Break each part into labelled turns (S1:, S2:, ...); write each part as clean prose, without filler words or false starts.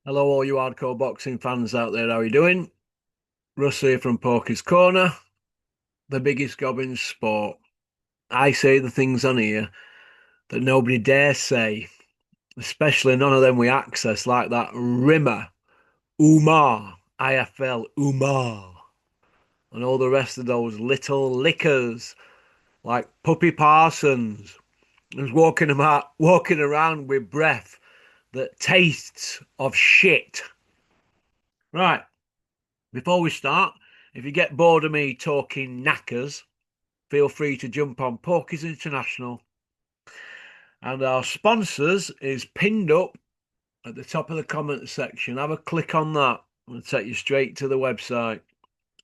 S1: Hello, all you hardcore boxing fans out there. How are you doing? Russ here from Porky's Corner, the biggest gob in sport. I say the things on here that nobody dares say, especially none of them we access, like that Rimmer, Umar, IFL, Umar, and all the rest of those little lickers like Puppy Parsons, who's walking around with breath that tastes of shit. Right. Before we start, if you get bored of me talking knackers, feel free to jump on Porky's International. And our sponsors is pinned up at the top of the comment section. Have a click on that and it'll take you straight to the website.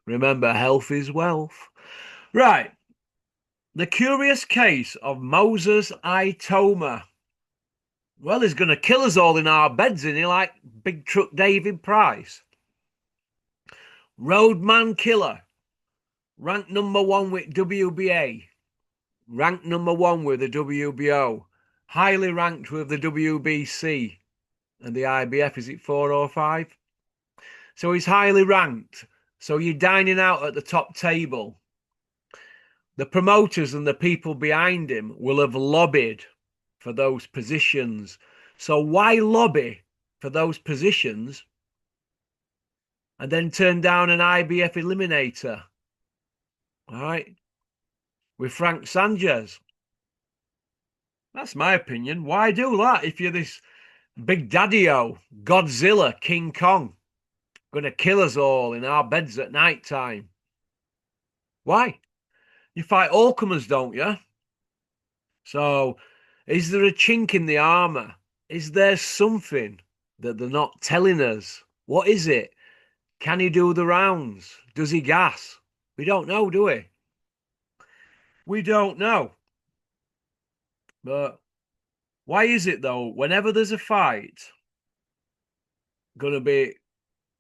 S1: Remember, health is wealth. Right. The curious case of Moses Itauma. Well, he's going to kill us all in our beds, isn't he? Like Big Truck David Price. Roadman killer. Ranked number one with WBA. Ranked number one with the WBO, highly ranked with the WBC and the IBF. Is it 4 or 5? So he's highly ranked. So you're dining out at the top table. The promoters and the people behind him will have lobbied for those positions. So why lobby for those positions and then turn down an IBF eliminator? All right, with Frank Sanchez. That's my opinion. Why do that if you're this Big Daddy-O, Godzilla, King Kong, gonna kill us all in our beds at night time? Why? You fight all comers, don't you? So, is there a chink in the armor? Is there something that they're not telling us? What is it? Can he do the rounds? Does he gas? We don't know, do we? We don't know. But why is it though, whenever there's a fight gonna be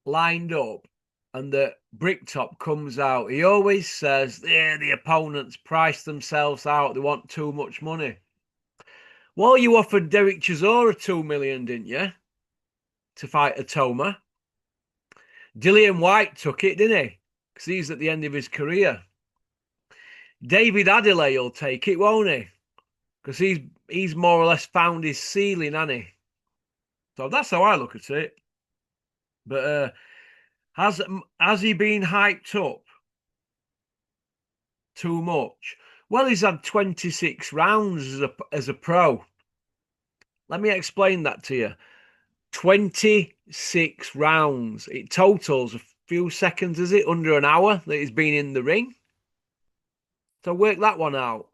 S1: lined up and the Bricktop comes out, he always says, yeah, the opponents price themselves out. They want too much money. Well, you offered Derek Chisora 2 million, didn't you? To fight Atoma. Dillian White took it, didn't he? Because he's at the end of his career. David Adelaide will take it, won't he? Because he's more or less found his ceiling, hasn't he? So that's how I look at it. But has he been hyped up too much? Well, he's had 26 rounds as a pro. Let me explain that to you. 26 rounds. It totals a few seconds, is it? Under an hour that he's been in the ring. So work that one out.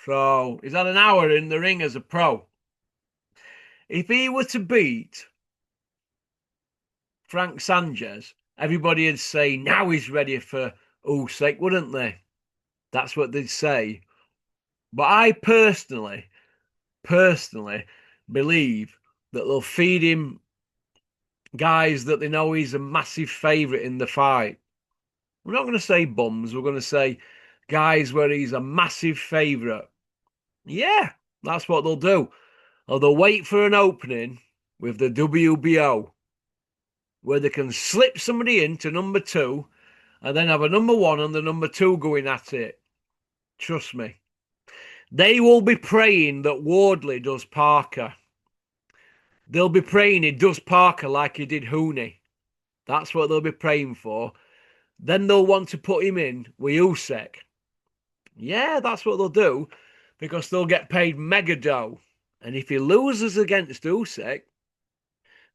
S1: So he's had an hour in the ring as a pro. If he were to beat Frank Sanchez, everybody would say now he's ready for Usyk, wouldn't they? That's what they'd say. But I personally believe that they'll feed him guys that they know he's a massive favourite in the fight. We're not going to say bums, we're going to say guys where he's a massive favourite. Yeah, that's what they'll do. Or they'll wait for an opening with the WBO where they can slip somebody into number two and then have a number one and the number two going at it. Trust me. They will be praying that Wardley does Parker. They'll be praying he does Parker like he did Hooney. That's what they'll be praying for. Then they'll want to put him in with Usyk. Yeah, that's what they'll do because they'll get paid mega dough. And if he loses against Usyk,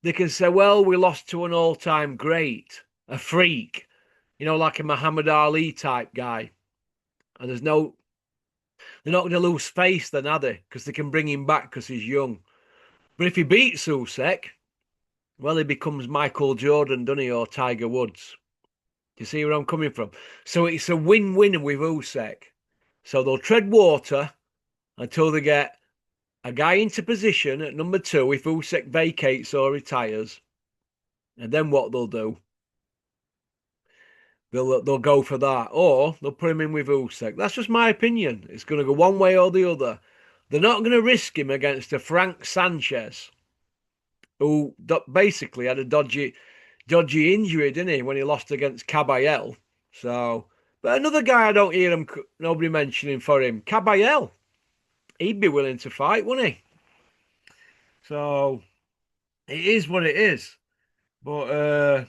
S1: they can say, well, we lost to an all-time great, a freak, like a Muhammad Ali type guy. And they're not going to lose face then, are they? Because they can bring him back because he's young. But if he beats Usyk, well, he becomes Michael Jordan, doesn't he, or Tiger Woods. Do you see where I'm coming from? So it's a win-win with Usyk. So they'll tread water until they get a guy into position at number two if Usyk vacates or retires. And then what they'll do, they'll go for that. Or they'll put him in with Usyk. That's just my opinion. It's going to go one way or the other. They're not going to risk him against a Frank Sanchez. who basically had a dodgy injury, didn't he, when he lost against Caballel? So, but another guy I don't hear nobody mentioning for him, Caballel. He'd be willing to fight, wouldn't he? So it is what it is. But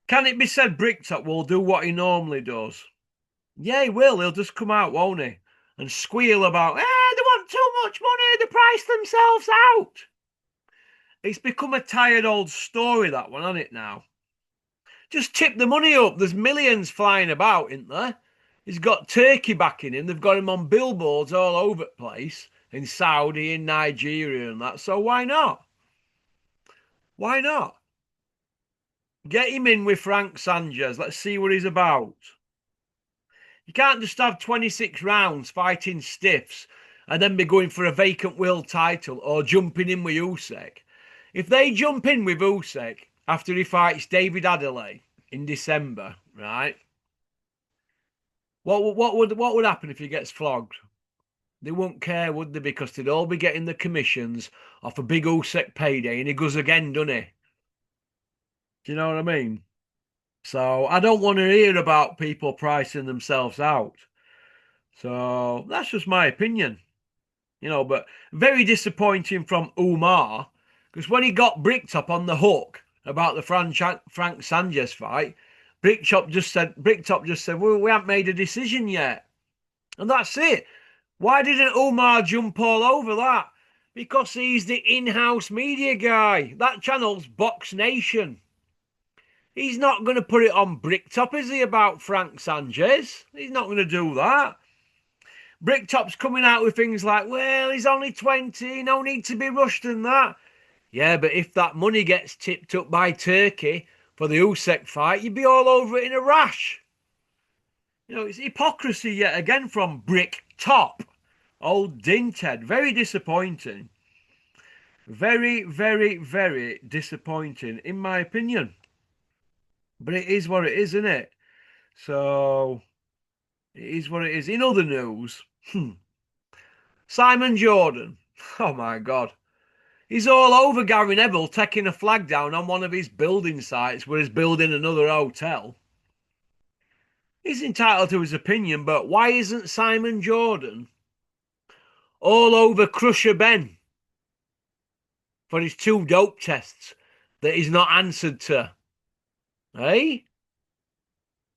S1: can it be said Bricktop will do what he normally does? Yeah, he will. He'll just come out, won't he? And squeal about, they want too much money, they price themselves out. It's become a tired old story, that one, hasn't it now? Just tip the money up. There's millions flying about, isn't there? He's got Turkey backing him. They've got him on billboards all over the place in Saudi, in Nigeria and that. So why not? Why not? Get him in with Frank Sanchez. Let's see what he's about. You can't just have 26 rounds fighting stiffs and then be going for a vacant world title or jumping in with Usyk. If they jump in with Usyk after he fights David Adelaide in December, right? What would happen if he gets flogged? They won't care, would they? Because they'd all be getting the commissions off a big Usyk payday, and he goes again, doesn't he? Do you know what I mean? So I don't want to hear about people pricing themselves out. So that's just my opinion, but very disappointing from Umar, because when he got Bricktop on the hook about the Frank Sanchez fight, Bricktop just said, well, we haven't made a decision yet. And that's it. Why didn't Umar jump all over that? Because he's the in-house media guy. That channel's Box Nation. He's not going to put it on Bricktop, is he, about Frank Sanchez? He's not going to do that. Bricktop's coming out with things like, well, he's only 20, no need to be rushed and that. Yeah, but if that money gets tipped up by Turkey for the Usyk fight, you'd be all over it in a rash. It's hypocrisy yet again from Bricktop. Old Dinted. Very disappointing. Very, very, very disappointing, in my opinion. But it is what it is, isn't it? So, it is what it is. In other news, Simon Jordan. Oh, my God. He's all over Gary Neville taking a flag down on one of his building sites where he's building another hotel. He's entitled to his opinion, but why isn't Simon Jordan all over Crusher Ben for his 2 dope tests that he's not answered to? Eh?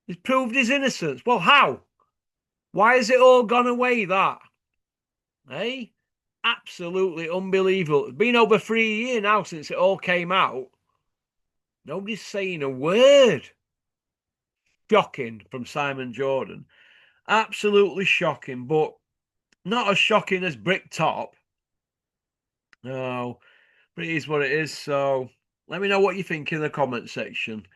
S1: He's proved his innocence. Well, how? Why has it all gone away, that? Eh? Absolutely unbelievable. It's been over 3 years now since it all came out. Nobody's saying a word. Shocking from Simon Jordan. Absolutely shocking, but not as shocking as Bricktop. No, but it is what it is. So let me know what you think in the comment section.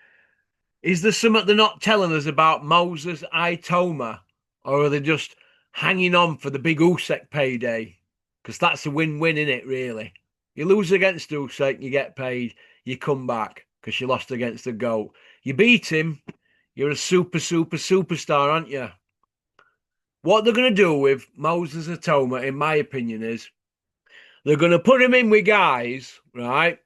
S1: Is there something they're not telling us about Moses Itauma? Or are they just hanging on for the big Usyk payday? Because that's a win-win, isn't it, really? You lose against Usyk, you get paid, you come back because you lost against the GOAT. You beat him, you're a superstar, aren't you? What they're going to do with Moses Itauma, in my opinion, is they're going to put him in with guys, right,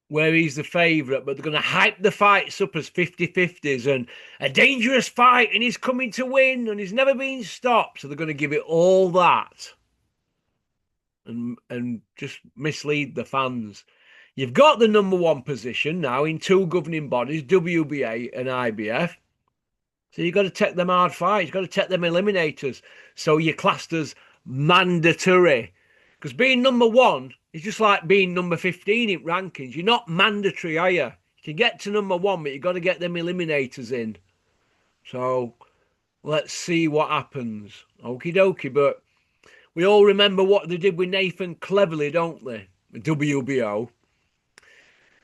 S1: where he's the favourite, but they're going to hype the fights up as 50-50s and a dangerous fight and he's coming to win and he's never been stopped. So they're going to give it all that and just mislead the fans. You've got the number 1 position now in 2 governing bodies, WBA and IBF. So you've got to take them hard fights. You've got to take them eliminators. So you're classed as mandatory. Because being number 1 is just like being number 15 in rankings. You're not mandatory, are you? You can get to number 1, but you've got to get them eliminators in. So let's see what happens. Okie dokie. But we all remember what they did with Nathan Cleverly, don't they? With WBO.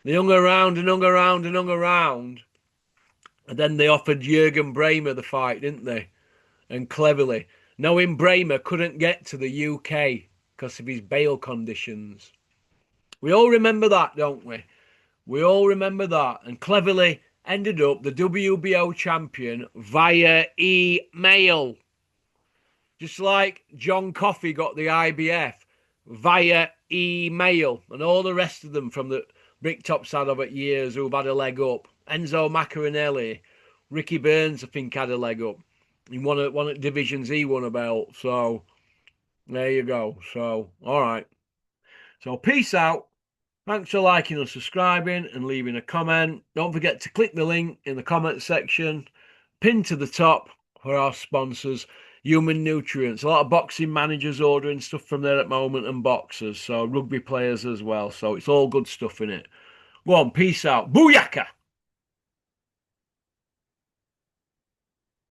S1: They hung around and hung around and hung around. And then they offered Jürgen Bremer the fight, didn't they? And Cleverly, knowing Bremer couldn't get to the UK because of his bail conditions. We all remember that, don't we? We all remember that. And Cleverly ended up the WBO champion via email. Just like John Coffey got the IBF via Email, and all the rest of them from the Bricktops had over years who've had a leg up. Enzo Macaronelli, Ricky Burns, I think, had a leg up. He won at Divisions, he won a belt. So there you go. So, all right. So peace out. Thanks for liking and subscribing and leaving a comment. Don't forget to click the link in the comment section, pin to the top for our sponsors, Human Nutrients. A lot of boxing managers ordering stuff from there at the moment and boxers, so rugby players as well. So it's all good stuff in it. Go on, peace out. Booyaka!